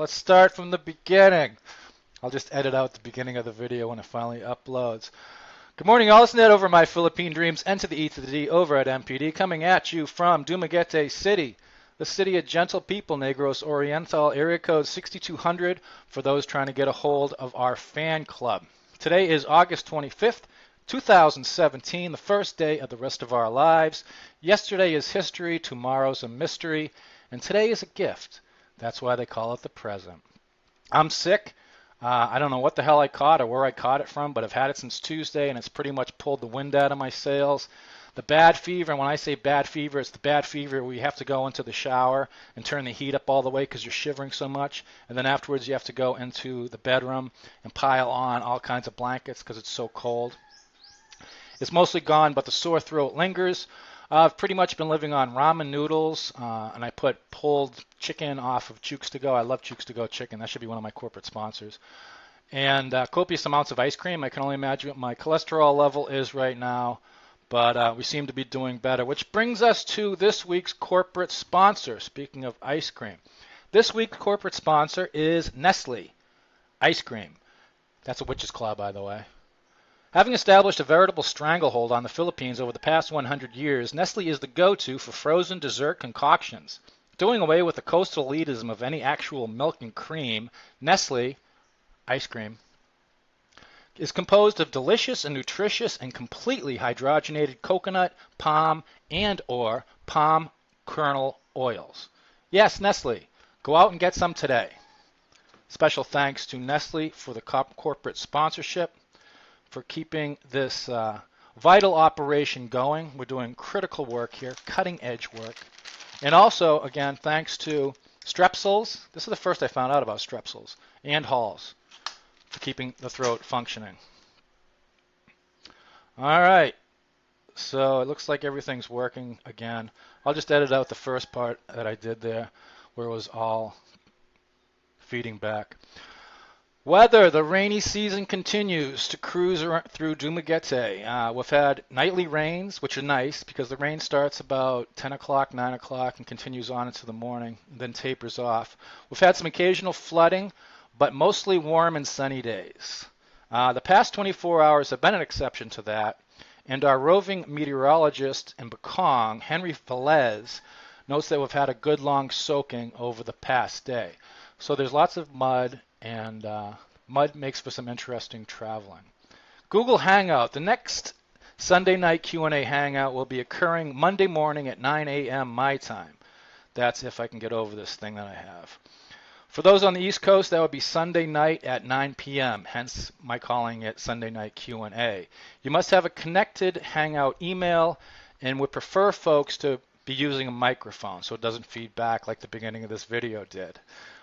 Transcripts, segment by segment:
Let's start from the beginning. I'll just edit out the beginning of the video when it finally uploads. Good morning, all. It's Ned over My Philippine Dreams and to the E to the D over at MPD, coming at you from Dumaguete City, the city of gentle people, Negros Oriental, area code 6200 for those trying to get a hold of our fan club. Today is August 25th, 2017, the first day of the rest of our lives. Yesterday is history, tomorrow's a mystery, and today is a gift. That's why they call it the present. I'm sick. I don't know what the hell I caught or where I caught it from, but I've had it since Tuesday, and it's pretty much pulled the wind out of my sails. The bad fever, and when I say bad fever, it's the bad fever where you have to go into the shower and turn the heat up all the way because you're shivering so much, and then afterwards you have to go into the bedroom and pile on all kinds of blankets because it's so cold. It's mostly gone, but the sore throat lingers. I've pretty much been living on ramen noodles, and I put pulled chicken off of Jukes to Go. I love Jukes to Go chicken. That should be one of my corporate sponsors. And copious amounts of ice cream. I can only imagine what my cholesterol level is right now, but we seem to be doing better. Which brings us to this week's corporate sponsor, speaking of ice cream. This week's corporate sponsor is Nestle Ice Cream. That's a witch's claw, by the way. Having established a veritable stranglehold on the Philippines over the past 100 years, Nestle is the go-to for frozen dessert concoctions. Doing away with the coastal elitism of any actual milk and cream, Nestle ice cream is composed of delicious and nutritious and completely hydrogenated coconut, palm, and or palm kernel oils. Yes, Nestle, go out and get some today. Special thanks to Nestle for the corporate sponsorship, for keeping this vital operation going. We're doing critical work here, cutting edge work. And also, again, thanks to Strepsils. This is the first I found out about Strepsils and Halls for keeping the throat functioning. All right, so it looks like everything's working again. I'll just edit out the first part that I did there where it was all feeding back. Weather, the rainy season continues to cruise through Dumaguete. We've had nightly rains, which are nice because the rain starts about 10 o'clock, 9 o'clock, and continues on into the morning, and then tapers off. We've had some occasional flooding, but mostly warm and sunny days. The past 24 hours have been an exception to that, and our roving meteorologist in Bacong, Henry Velez, notes that we've had a good long soaking over the past day. So there's lots of mud, and mud makes for some interesting traveling. Google Hangout. The next Sunday night Q&A Hangout will be occurring Monday morning at 9 a.m. my time. That's if I can get over this thing that I have. For those on the East Coast, that would be Sunday night at 9 p.m., hence my calling it Sunday night Q&A. You must have a connected Hangout email, and would prefer folks to be using a microphone so it doesn't feed back like the beginning of this video did.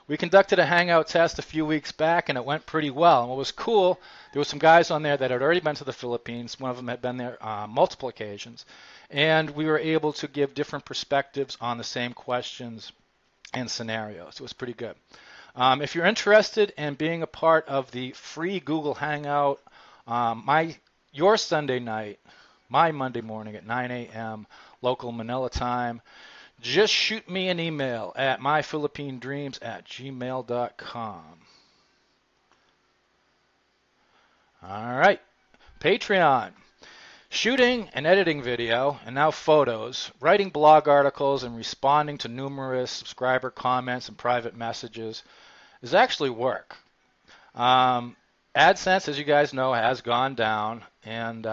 We conducted a Hangout test a few weeks back, and it went pretty well. And what was cool, there were some guys on there that had already been to the Philippines. One of them had been there multiple occasions. And we were able to give different perspectives on the same questions and scenarios. It was pretty good. If you're interested in being a part of the free Google Hangout, your Sunday night, my Monday morning at 9 a.m. local Manila time, just shoot me an email at myphilippinedreams@gmail.com. All right, Patreon. Shooting and editing video, and now photos, writing blog articles, and responding to numerous subscriber comments and private messages is actually work. AdSense, as you guys know, has gone down, and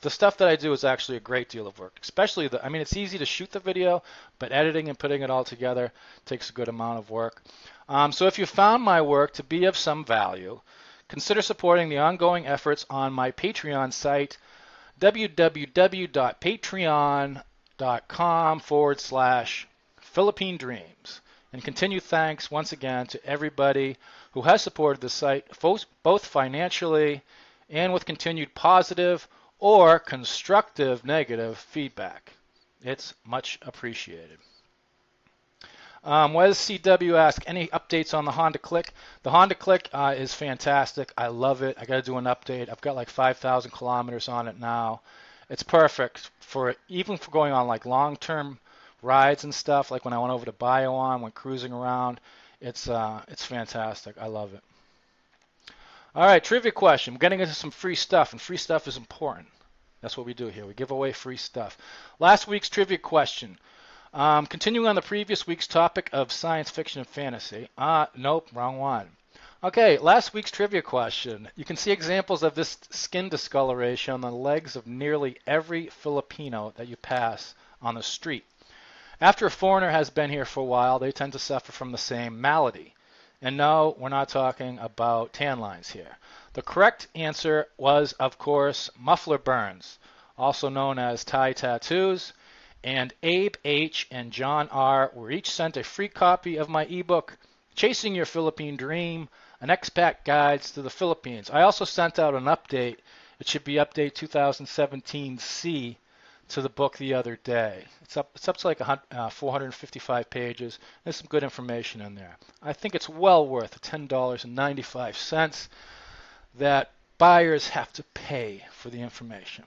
the stuff that I do is actually a great deal of work, especially it's easy to shoot the video, but editing and putting it all together takes a good amount of work. So if you found my work to be of some value, consider supporting the ongoing efforts on my Patreon site, www.patreon.com/Philippine Dreams. And continued thanks once again to everybody who has supported the site, both financially and with continued positive or constructive negative feedback. It's much appreciated. Wes CW asks, any updates on the Honda Click? The Honda Click is fantastic. I love it. I got to do an update. I've got like 5,000 kilometers on it now. It's perfect for even for going on like long-term rides and stuff, like when I went over to Bayoan, went cruising around. It's fantastic. I love it. All right, trivia question. We're getting into some free stuff, and free stuff is important. That's what we do here. We give away free stuff. Last week's trivia question. Continuing on the previous week's topic of science fiction and fantasy. Nope, wrong one. Okay, last week's trivia question. You can see examples of this skin discoloration on the legs of nearly every Filipino that you pass on the street. After a foreigner has been here for a while, they tend to suffer from the same malady. And no, we're not talking about tan lines here. The correct answer was, of course, muffler burns, also known as Thai tattoos. And Abe H. and John R. were each sent a free copy of my ebook, Chasing Your Philippine Dream, an Expat Guides to the Philippines. I also sent out an update. It should be update 2017C to the book the other day. It's up to like 455 pages. There's some good information in there. I think it's well worth the $10.95 that buyers have to pay for the information.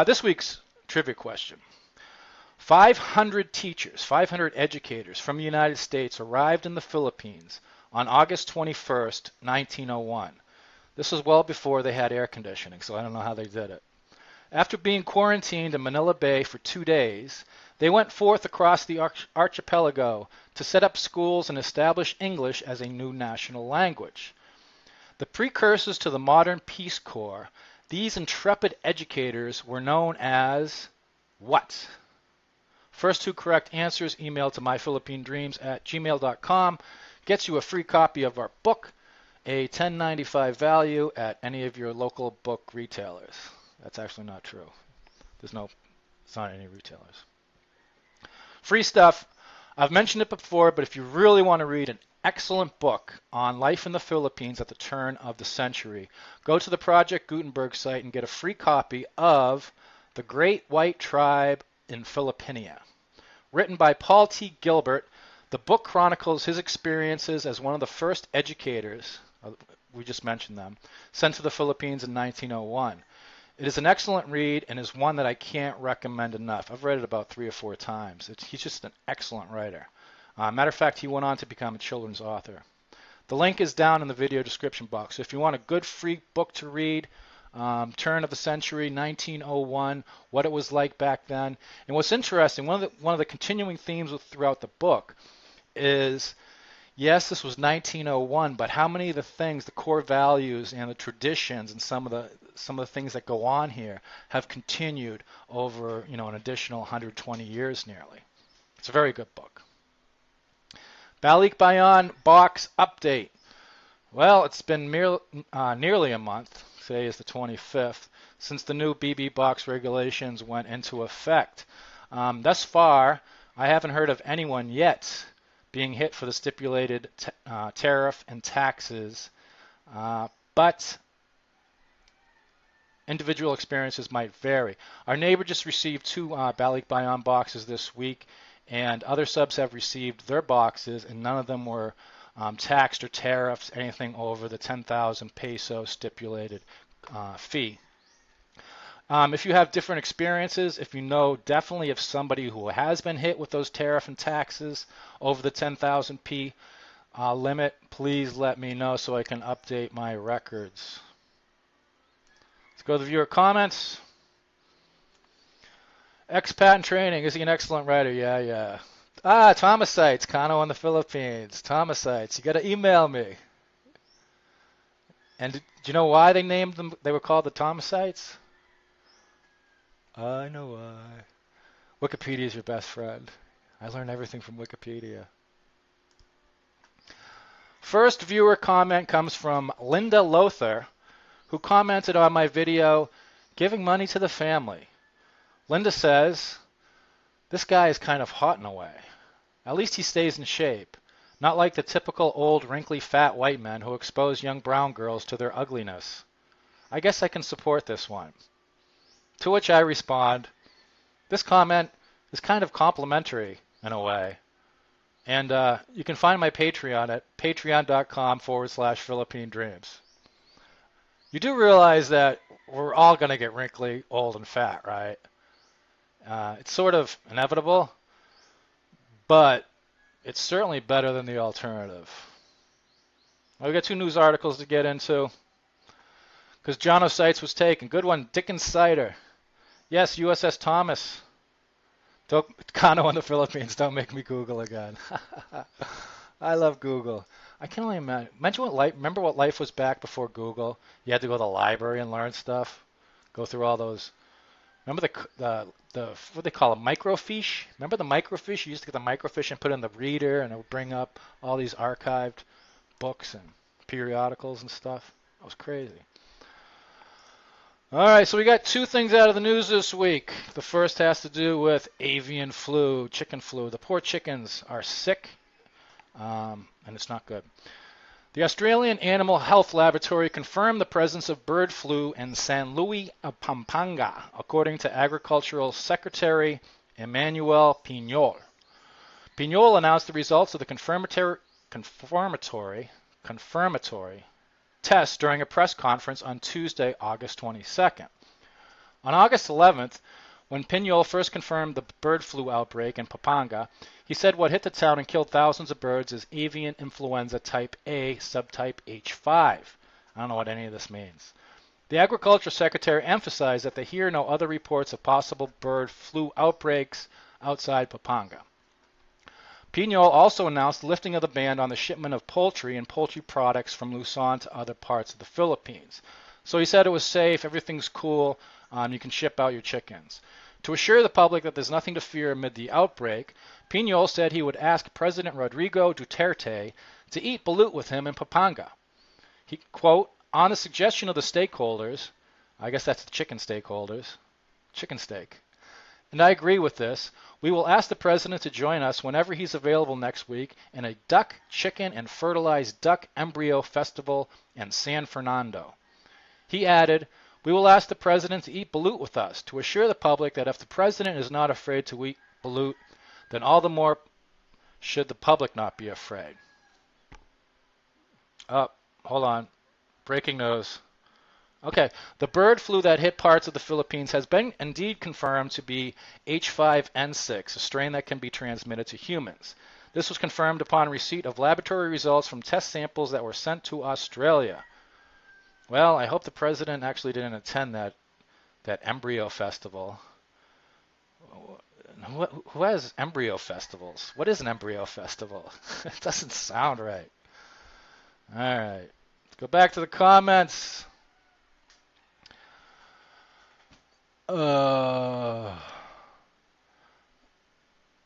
This week's trivia question. 500 teachers, 500 educators from the United States arrived in the Philippines on August 21st, 1901. This was well before they had air conditioning, so I don't know how they did it. After being quarantined in Manila Bay for 2 days, they went forth across the archipelago to set up schools and establish English as a new national language. The precursors to the modern Peace Corps, these intrepid educators were known as what? First two correct answers emailed to myphilippinedreams@gmail.com gets you a free copy of our book, a $10.95 value at any of your local book retailers. That's actually not true. It's not any retailers. Free stuff. I've mentioned it before, but if you really want to read an excellent book on life in the Philippines at the turn of the century, go to the Project Gutenberg site and get a free copy of The Great White Tribe in Philippinia. Written by Paul T. Gilbert, the book chronicles his experiences as one of the first educators, we just mentioned them, sent to the Philippines in 1901. It is an excellent read and is one that I can't recommend enough. I've read it about 3 or 4 times. He's just an excellent writer. Matter of fact, he went on to become a children's author. The link is down in the video description box. So if you want a good free book to read, turn of the century, 1901, what it was like back then. And what's interesting, one of the continuing themes throughout the book is, yes, this was 1901, but how many of the things, the core values and the traditions and some of the things that go on here have continued over, an additional 120 years nearly. It's a very good book. Balik Bayan box update. Well, it's been nearly a month. Today is the 25th since the new BB box regulations went into effect. Thus far, I haven't heard of anyone yet being hit for the stipulated tariff and taxes, but individual experiences might vary. Our neighbor just received 2 Balik Bayan boxes this week, and other subs have received their boxes, and none of them were taxed or tariffs, anything over the 10,000 peso stipulated fee. If you have different experiences, if you know definitely of somebody who has been hit with those tariff and taxes over the 10,000 P limit, please let me know so I can update my records. Let's go to the viewer comments. Expat in training. Is he an excellent writer? Yeah. Thomasites, Kano in the Philippines. Thomasites, you got to email me. And do you know why they named them? They were called the Thomasites? I know why. Wikipedia is your best friend. I learn everything from Wikipedia. First viewer comment comes from Linda Lothar, who commented on my video, Giving Money to the Family. Linda says, this guy is kind of hot in a way. At least he stays in shape. Not like the typical old, wrinkly, fat white men who expose young brown girls to their ugliness. I guess I can support this one. To which I respond, this comment is kind of complimentary in a way. And you can find my Patreon at patreon.com/Philippine Dreams. You do realize that we're all going to get wrinkly, old, and fat, right? It's sort of inevitable, but it's certainly better than the alternative. Well, we got 2 news articles to get into. Because John O'Sites was taken. Good one, Dickens Cider. Yes, USS Thomas. Kano in the Philippines. Don't make me Google again. I love Google. I can only imagine. Remember what life was back before Google? You had to go to the library and learn stuff. Go through all those. Remember the what they call it, microfiche? Remember the microfiche? You used to get the microfiche and put it in the reader, and it would bring up all these archived books and periodicals and stuff. That was crazy. All right, so we got 2 things out of the news this week. The first has to do with avian flu, chicken flu. The poor chickens are sick, and it's not good. The Australian Animal Health Laboratory confirmed the presence of bird flu in San Luis, Pampanga, according to Agricultural Secretary Emmanuel Piñol. Piñol announced the results of the confirmatory test during a press conference on Tuesday, August 22nd. On August 11th, when Piñol first confirmed the bird flu outbreak in Pampanga, he said what hit the town and killed thousands of birds is avian influenza type A, subtype H5. I don't know what any of this means. The Agriculture Secretary emphasized that they hear no other reports of possible bird flu outbreaks outside Pampanga. Piñol also announced the lifting of the ban on the shipment of poultry and poultry products from Luzon to other parts of the Philippines. So he said it was safe, everything's cool, you can ship out your chickens. To assure the public that there's nothing to fear amid the outbreak, Piñol said he would ask President Rodrigo Duterte to eat balut with him in Pampanga. He, quote, on the suggestion of the stakeholders, I guess that's the chicken stakeholders, chicken steak. And I agree with this. We will ask the president to join us whenever he's available next week in a duck, chicken, and fertilized duck embryo festival in San Fernando. He added, we will ask the president to eat balut with us to assure the public that if the president is not afraid to eat balut, then all the more should the public not be afraid. Oh, hold on. Breaking news. Okay, the bird flu that hit parts of the Philippines has been indeed confirmed to be H5N6, a strain that can be transmitted to humans. This was confirmed upon receipt of laboratory results from test samples that were sent to Australia. Well, I hope the president actually didn't attend that embryo festival. Who has embryo festivals? What is an embryo festival? It doesn't sound right. All right, let's go back to the comments.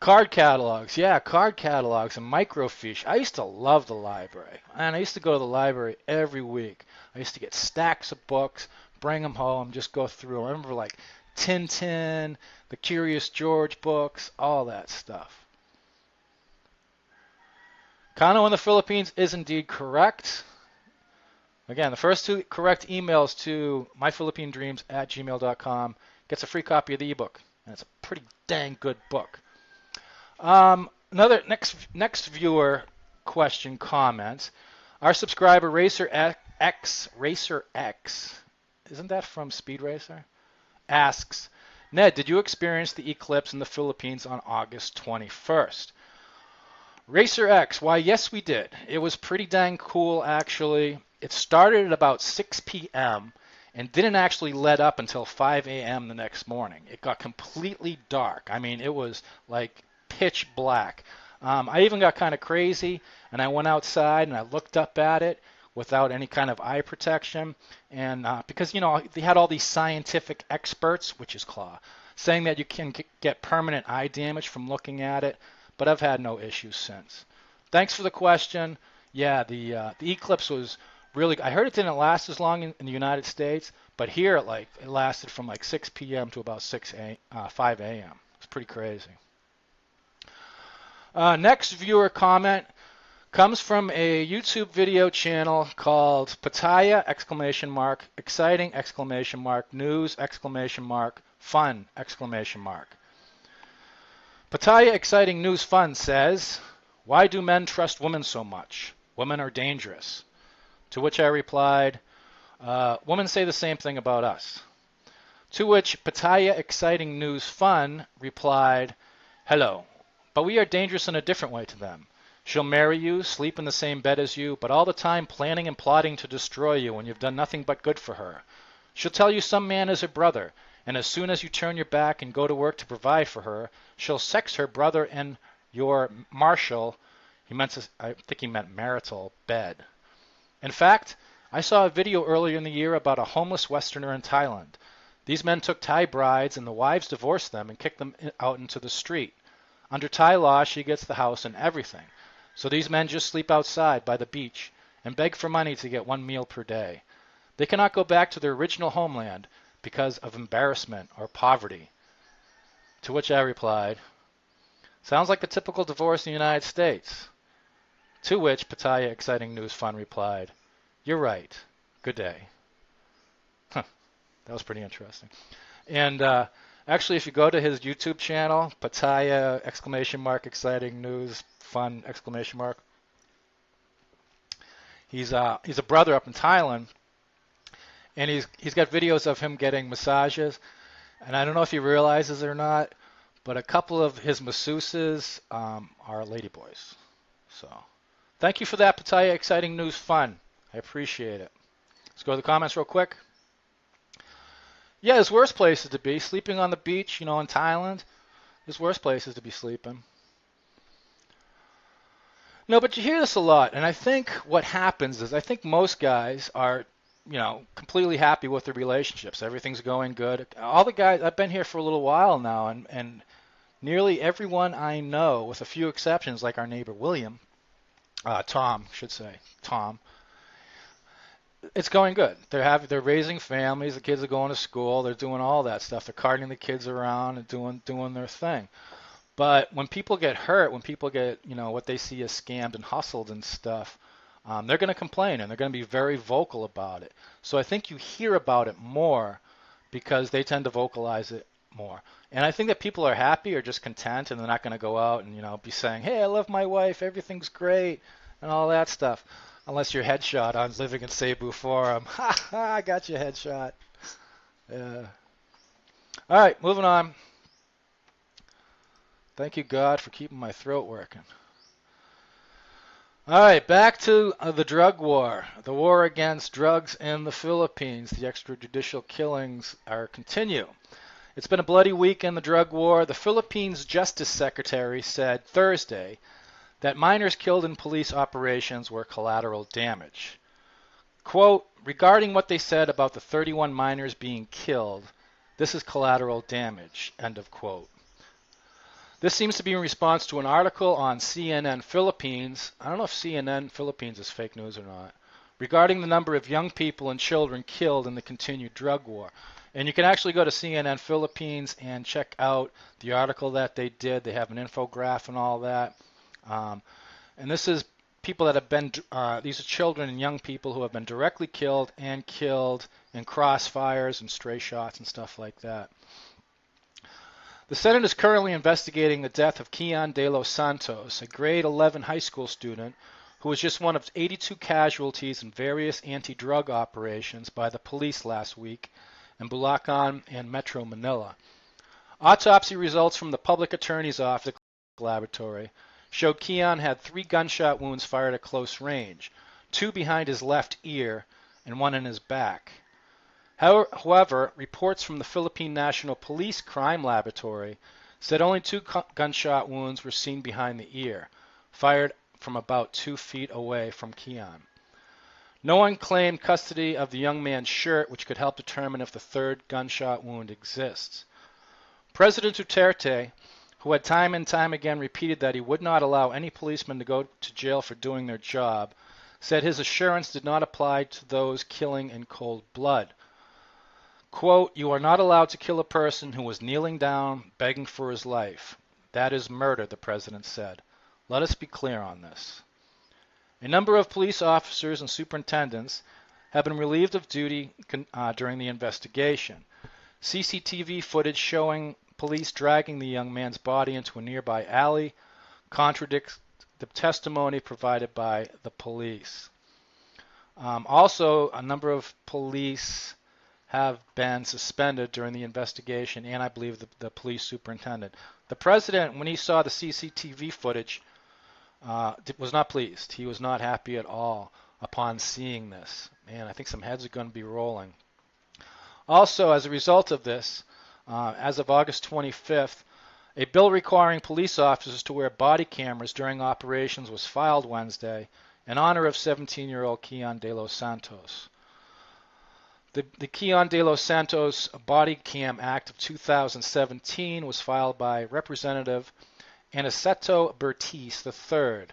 Card catalogs. Yeah, card catalogs and microfiche. I used to love the library. And I used to go to the library every week. I used to get stacks of books, bring them home, just go through. I remember like Tintin, the Curious George books, all that stuff. Kano in the Philippines is indeed correct. Again, the first 2 correct emails to myphilippinedreams@gmail.com gets a free copy of the ebook, and it's a pretty dang good book. Another next viewer question comment. Our subscriber Racer X, isn't that from Speed Racer? Asks, Ned, did you experience the eclipse in the Philippines on August 21st? Racer X, why yes we did. It was pretty dang cool actually. It started at about 6 p.m. and didn't actually let up until 5 a.m. the next morning. It got completely dark. I mean, it was like pitch black. I even got kind of crazy, and I went outside and I looked up at it without any kind of eye protection. And because, you know, they had all these scientific experts, which is Claw, saying that you can get permanent eye damage from looking at it, but I've had no issues since. Thanks for the question. Yeah, the eclipse was really, I heard it didn't last as long in the United States, but here it lasted from like 6 p.m. to about 5 a.m. It's pretty crazy. Next viewer comment comes from a YouTube video channel called Pattaya ! Exciting ! News ! Fun ! Pattaya Exciting News Fun says, why do men trust women so much? Women are dangerous. To which I replied, women say the same thing about us. To which Pattaya Exciting News Fun replied, hello, but we are dangerous in a different way to them. She'll marry you, sleep in the same bed as you, but all the time planning and plotting to destroy you when you've done nothing but good for her. She'll tell you some man is her brother, and as soon as you turn your back and go to work to provide for her, she'll sex her brother in your I think he meant marital bed. In fact, I saw a video earlier in the year about a homeless Westerner in Thailand. These men took Thai brides and the wives divorced them and kicked them out into the street. Under Thai law, she gets the house and everything. So these men just sleep outside by the beach and beg for money to get one meal per day. They cannot go back to their original homeland because of embarrassment or poverty. To which I replied, sounds like the typical divorce in the United States. To which Pattaya Exciting News Fun replied, you're right. Good day. Huh, that was pretty interesting. And actually, if you go to his YouTube channel, Pattaya Exciting News Fun he's a brother up in Thailand, and he's got videos of him getting massages. And I don't know if he realizes it or not, but a couple of his masseuses are ladyboys. So thank you for that, Pattaya Exciting News Fun. I appreciate it. Let's go to the comments real quick. Yeah, there's worse places to be. Sleeping on the beach, in Thailand. There's worse places to be sleeping. No, but you hear this a lot, and I think what happens is I think most guys are, completely happy with their relationships. Everything's going good. All the guys, I've been here for a little while now, and nearly everyone I know, with a few exceptions, like our neighbor William, Tom, it's going good. They're raising families. The kids are going to school. They're doing all that stuff. They're carting the kids around and doing their thing. But when people get hurt, when people get what they see as scammed and hustled and stuff, they're going to complain and they're going to be very vocal about it. So I think you hear about it more because they tend to vocalize it more. And I think that people are happy or just content, and they're not going to go out and be saying, "Hey, I love my wife. Everything's great," and all that stuff. Unless you're headshot on living in Cebu Forum. Ha ha, I got you headshot. Yeah. All right, moving on. Thank you, God, for keeping my throat working. All right, back to the drug war. The war against drugs in the Philippines. The extrajudicial killings continue. It's been a bloody week in the drug war. The Philippines Justice Secretary said Thursday that minors killed in police operations were collateral damage. Quote, regarding what they said about the 31 minors being killed, this is collateral damage, end of quote. This seems to be in response to an article on CNN Philippines. I don't know if CNN Philippines is fake news or not, regarding the number of young people and children killed in the continued drug war. And you can actually go to CNN Philippines and check out the article that they did. They have an infographic and all that. And this is people that have been, these are children and young people who have been directly killed in crossfires and stray shots and stuff like that. The Senate is currently investigating the death of Kian De Los Santos, a grade 11 high school student who was just one of 82 casualties in various anti-drug operations by the police last week in Bulacan and Metro Manila. Autopsy results from the public attorney's office laboratory showed Kian had 3 gunshot wounds fired at close range, 2 behind his left ear and 1 in his back. However, reports from the Philippine National Police Crime Laboratory said only 2 gunshot wounds were seen behind the ear, fired from about 2 feet away from Kian. No one claimed custody of the young man's shirt, which could help determine if the 3rd gunshot wound exists. President Duterte, who had time and time again repeated that he would not allow any policeman to go to jail for doing their job, said his assurance did not apply to those killing in cold blood. Quote, you are not allowed to kill a person who was kneeling down, begging for his life. That is murder, the president said. Let us be clear on this. A number of police officers and superintendents have been relieved of duty during the investigation. CCTV footage showing police dragging the young man's body into a nearby alley contradicts the testimony provided by the police. Also, a number of police have been suspended during the investigation, and I believe the police superintendent. The president, when he saw the CCTV footage, was not pleased. He was not happy at all upon seeing this. Man, I think some heads are going to be rolling. Also, as a result of this, as of August 25th, a bill requiring police officers to wear body cameras during operations was filed Wednesday in honor of 17-year-old Keon De Los Santos. The Keon De Los Santos Body Cam Act of 2017 was filed by Representative Aniceto Bertis III.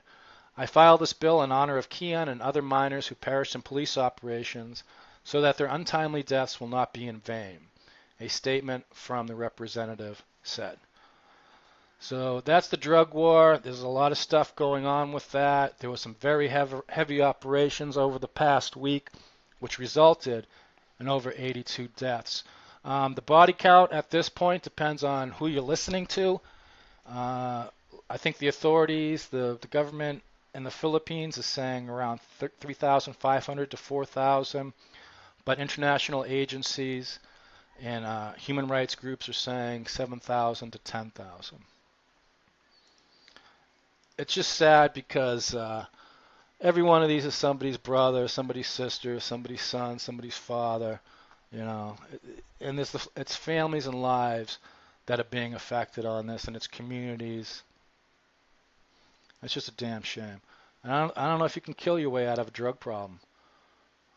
I filed this bill in honor of Keon and other minors who perished in police operations so that their untimely deaths will not be in vain, a statement from the representative said. So that's the drug war. There's a lot of stuff going on with that. There was some very heavy operations over the past week, which resulted in over 82 deaths. The body count at this point depends on who you're listening to. I think the authorities, the government in the Philippines is saying around 3,500 to 4,000, but international agencies and human rights groups are saying 7,000 to 10,000. It's just sad because every one of these is somebody's brother, somebody's sister, somebody's son, somebody's father, you know, and it's families and lives that are being affected on this, and it's communities. It's just a damn shame. And I don't know if you can kill your way out of a drug problem.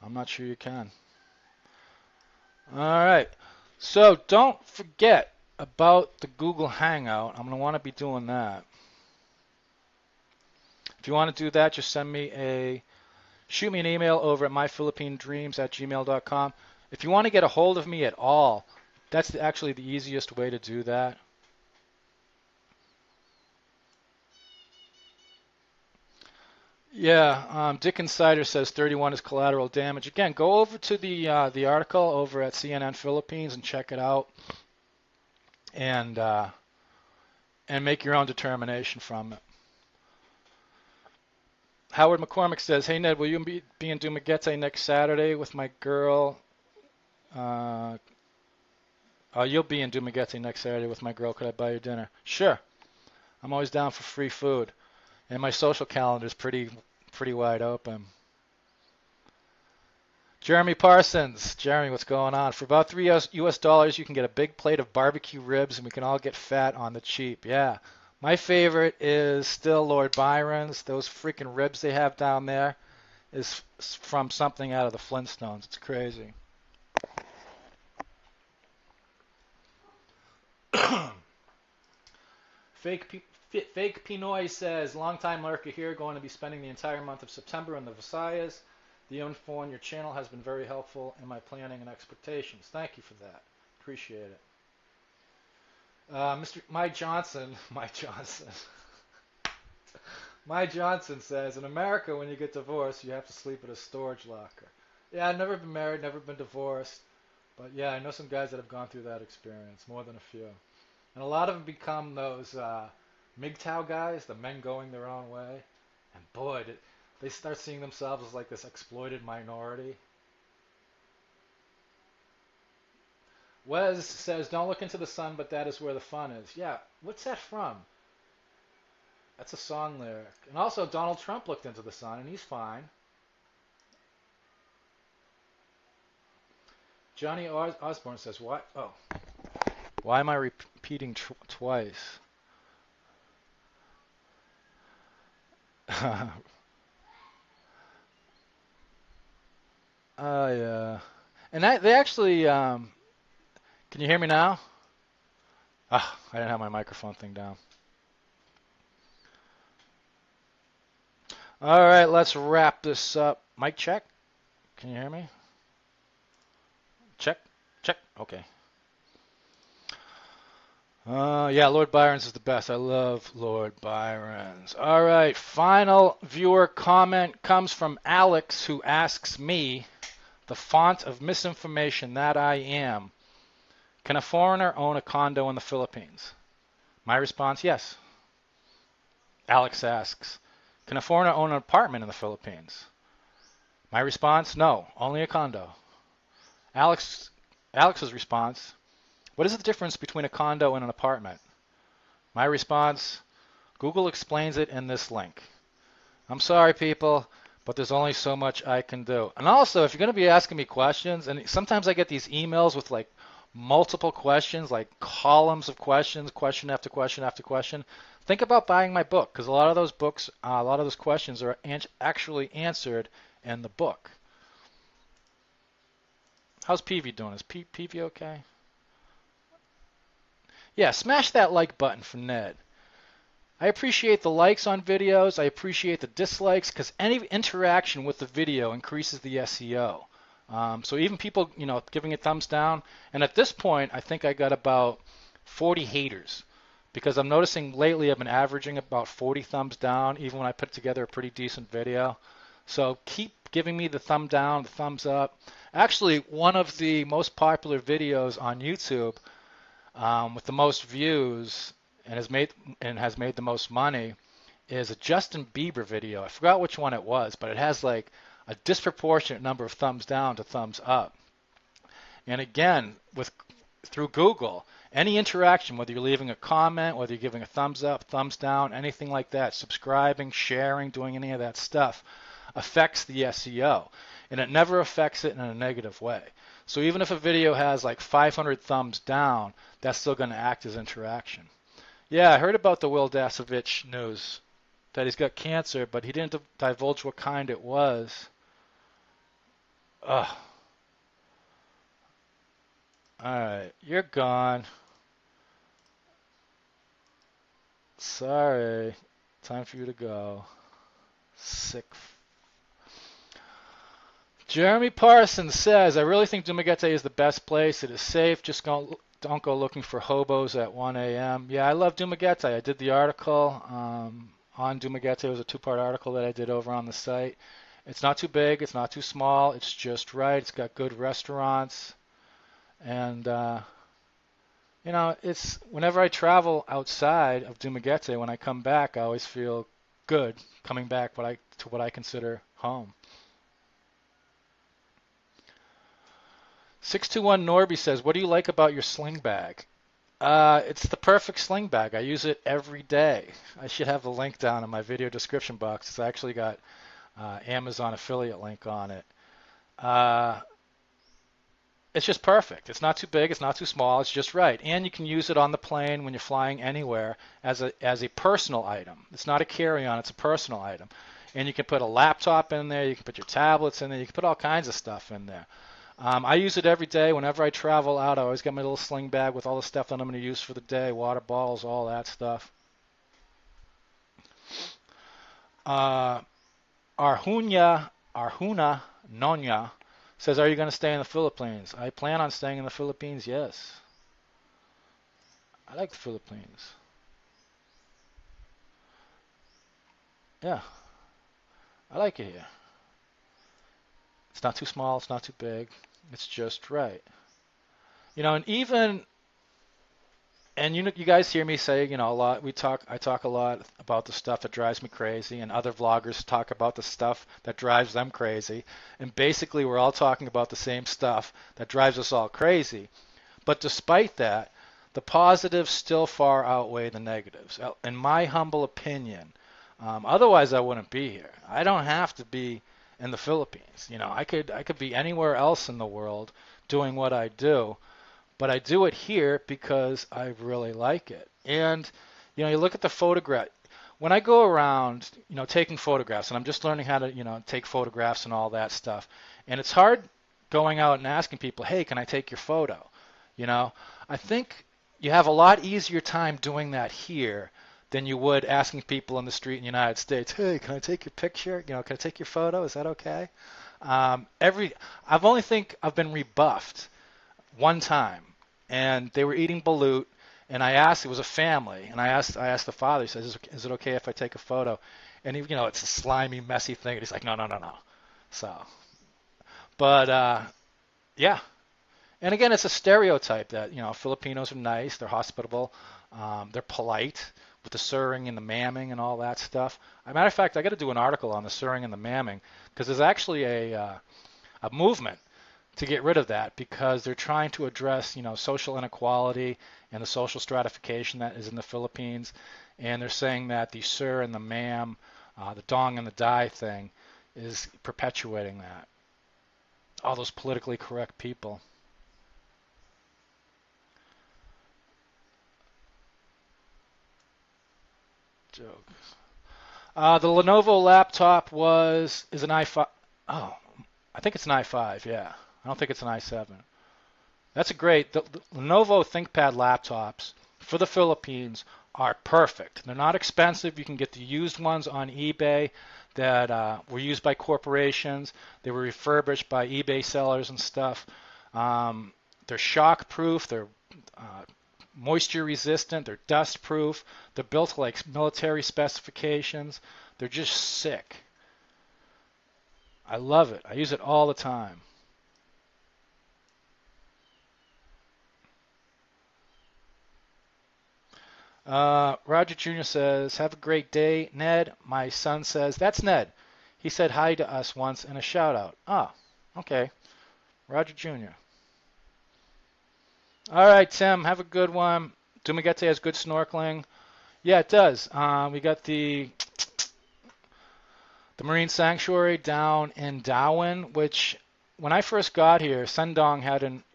I'm not sure you can. All right. So don't forget about the Google Hangout. I'm going to want to be doing that. If you want to do that, just shoot me an email over at myphilippinedreams@gmail.com. If you want to get a hold of me at all, that's actually the easiest way to do that. Yeah, Dick Insider says 31 is collateral damage. Again, go over to the article over at CNN Philippines and check it out, and make your own determination from it. Howard McCormick says, "Hey Ned, will you be in Dumaguete next Saturday with my girl?" Oh, you'll be in Dumaguete next Saturday with my girl. Could I buy you dinner? Sure. I'm always down for free food. And my social calendar is pretty wide open. Jeremy Parsons. Jeremy, what's going on? For about $3 you can get a big plate of barbecue ribs, and we can all get fat on the cheap. Yeah. My favorite is still Lord Byron's. Those freaking ribs they have down there is from something out of the Flintstones. It's crazy. Fake Pinoy says, long-time lurker here, going to be spending the entire month of September in the Visayas. The info on your channel has been very helpful in my planning and expectations. Thank you for that. Appreciate it. Mr. Mike Johnson says, in America, when you get divorced, you have to sleep at a storage locker. Yeah, I've never been married, never been divorced. But yeah, I know some guys that have gone through that experience, more than a few. And a lot of them become those MGTOW guys, the men going their own way. And boy, they start seeing themselves as like this exploited minority. Wes says, don't look into the sun, but that is where the fun is. Yeah, what's that from? That's a song lyric. And also, Donald Trump looked into the sun, and he's fine. Johnny Osborne says, what? Oh. Why am I repeating twice? Yeah. And they actually, can you hear me now? Ah, I didn't have my microphone thing down. All right, let's wrap this up. Mic check. Can you hear me? Check. Okay. Yeah, Lord Byron's is the best. I love Lord Byron's. All right, final viewer comment comes from Alex, who asks me, the font of misinformation that I am, can a foreigner own a condo in the Philippines? My response, yes. Alex asks, can a foreigner own an apartment in the Philippines? My response, no, only a condo. Alex's response, what is the difference between a condo and an apartment? My response, Google explains it in this link. I'm sorry, people, but there's only so much I can do. And also, if you're going to be asking me questions, and sometimes I get these emails with like multiple questions, like columns of questions, question after question after question, think about buying my book because a lot of those books, a lot of those questions are actually answered in the book. How's Peavy doing? Is Peavy okay? Yeah, smash that like button for Ned. I appreciate the likes on videos. I appreciate the dislikes because any interaction with the video increases the SEO. So even people, giving it thumbs down. And at this point, I think I got about 40 haters because I'm noticing lately I've been averaging about 40 thumbs down even when I put together a pretty decent video. So keep giving me the thumb down, the thumbs up. Actually, one of the most popular videos on YouTube with the most views and has made the most money is a Justin Bieber video. I forgot which one it was, but it has like a disproportionate number of thumbs down to thumbs up. And again, through Google, any interaction, whether you're leaving a comment, whether you're giving a thumbs up, thumbs down, anything like that, subscribing, sharing, doing any of that stuff, affects the SEO. And it never affects it in a negative way. So even if a video has like 500 thumbs down, that's still going to act as interaction. Yeah, I heard about the Will Dasovich news, that he's got cancer, but he didn't divulge what kind it was. Ugh. Alright, you're gone. Sorry. Time for you to go. Sick. Jeremy Parsons says, I really think Dumaguete is the best place. It is safe. Just don't go looking for hobos at 1 a.m. Yeah, I love Dumaguete. I did the article on Dumaguete. It was a two-part article that I did over on the site. It's not too big. It's not too small. It's just right. It's got good restaurants. And, it's whenever I travel outside of Dumaguete, when I come back, I always feel good coming back to what I consider home. 621 Norby says, what do you like about your sling bag? It's the perfect sling bag. I use it every day. I should have the link down in my video description box. It's actually got Amazon affiliate link on it. It's just perfect. It's not too big. It's not too small. It's just right. And you can use it on the plane when you're flying anywhere as a personal item. It's not a carry-on. It's a personal item. And you can put a laptop in there. You can put your tablets in there. You can put all kinds of stuff in there. I use it every day. Whenever I travel out, I always got my little sling bag with all the stuff that I'm going to use for the day, water bottles, all that stuff. Arjuna Nonya says, are you going to stay in the Philippines? I plan on staying in the Philippines, yes. I like the Philippines. Yeah, I like it here. It's not too small, it's not too big. It's just right. And even, and you guys hear me say, a lot, I talk a lot about the stuff that drives me crazy, and other vloggers talk about the stuff that drives them crazy. And basically, we're all talking about the same stuff that drives us all crazy. But despite that, the positives still far outweigh the negatives, in my humble opinion. Otherwise, I wouldn't be here. I don't have to be in the Philippines. I could be anywhere else in the world doing what I do, but I do it here because I really like it. And you look at the photograph. When I go around, taking photographs, and I'm just learning how to, take photographs and all that stuff. And it's hard going out and asking people, "Hey, can I take your photo?" I think you have a lot easier time doing that here than you would asking people in the street in the United States, hey, can I take your picture? Can I take your photo? Is that okay? I've been rebuffed one time, and they were eating balut, and I asked, it was a family, and I asked the father, he says, is it okay if I take a photo? And he, it's a slimy, messy thing, and he's like, no. So, but yeah. And again, it's a stereotype that, Filipinos are nice, they're hospitable, they're polite, with the sirring and the mamming and all that stuff. As a matter of fact, I got to do an article on the sirring and the mamming because there's actually a movement to get rid of that because they're trying to address, social inequality and the social stratification that is in the Philippines. And they're saying that the sir and the ma'am The dong and the die thing is perpetuating that. All those politically correct people. Joke. The Lenovo laptop is an i5. Oh, I think it's an i5. Yeah, I don't think it's an i7. That's a great. The Lenovo ThinkPad laptops for the Philippines are perfect. They're not expensive. You can get the used ones on eBay that were used by corporations. They were refurbished by eBay sellers and stuff. They're shock proof. They're moisture resistant. They're dust proof. They're built like military specifications. They're just sick. I love it. I use it all the time. Roger Jr. says, have a great day, Ned. My son says, that's Ned. He said hi to us once and a shout out. Ah, okay. Roger Jr. All right, Tim, have a good one. Dumaguete has good snorkeling. Yeah, it does. We got the Marine Sanctuary down in Darwin, which when I first got here,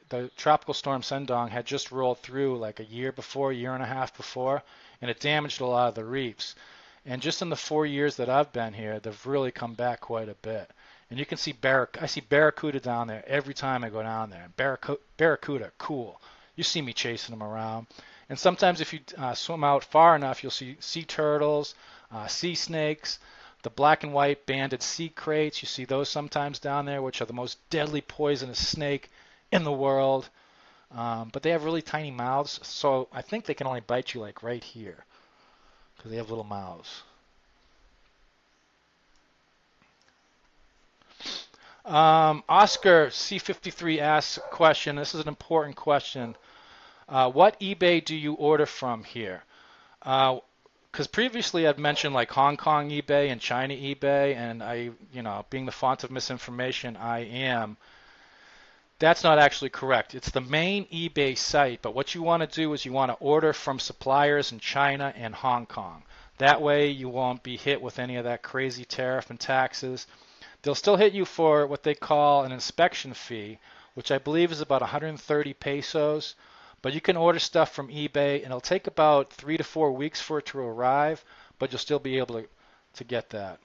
the tropical storm Sendong had just rolled through like a year and a half before, and it damaged a lot of the reefs. And just in the 4 years that I've been here, they've really come back quite a bit. And you can see I see barracuda down there every time I go down there. Barracuda, cool. You see me chasing them around. And sometimes if you swim out far enough, you'll see sea turtles, sea snakes, the black and white banded sea kraits. You see those sometimes down there, which are the most deadly poisonous snake in the world. But they have really tiny mouths, so I think they can only bite you like right here because they have little mouths. Oscar C53 asks a question. This is an important question. What eBay do you order from here? Because previously I'd mentioned like Hong Kong eBay and China eBay, and being the font of misinformation I am, that's not actually correct. It's the main eBay site, but what you want to do is you want to order from suppliers in China and Hong Kong. That way you won't be hit with any of that crazy tariff and taxes. They'll still hit you for what they call an inspection fee, which I believe is about 130 pesos. But you can order stuff from eBay, and it'll take about 3 to 4 weeks for it to arrive, but you'll still be able to get that.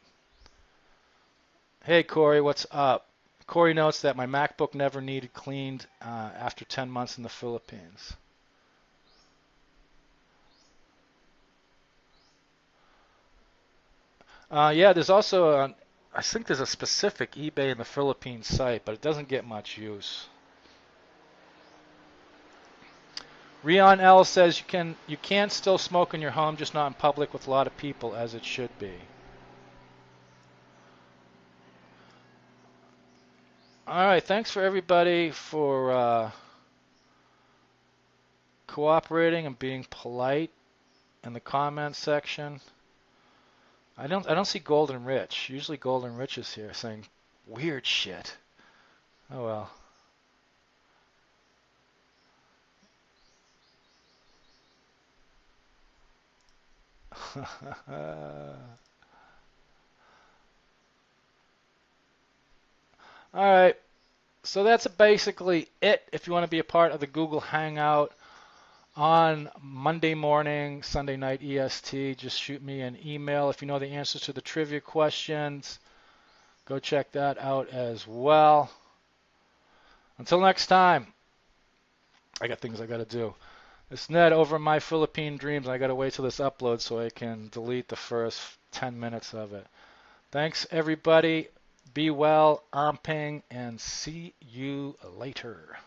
Hey, Corey, what's up? Corey notes that my MacBook never needed cleaned after 10 months in the Philippines. Yeah, there's also I think there's a specific eBay in the Philippines site, but it doesn't get much use. Rion L says you can still smoke in your home, just not in public with a lot of people, as it should be. All right, thanks for everybody for cooperating and being polite in the comments section. I don't see Golden Rich. Usually Golden Rich is here saying weird shit. Oh well. All right. So that's basically it. If you want to be a part of the Google Hangout on Monday morning, Sunday night EST, just shoot me an email. If you know the answers to the trivia questions, go check that out as well. Until next time, I got things I got to do. It's Ned over My Philippine Dreams. I got to wait till this uploads so I can delete the first 10 minutes of it. Thanks, everybody. Be well, Amping, and see you later.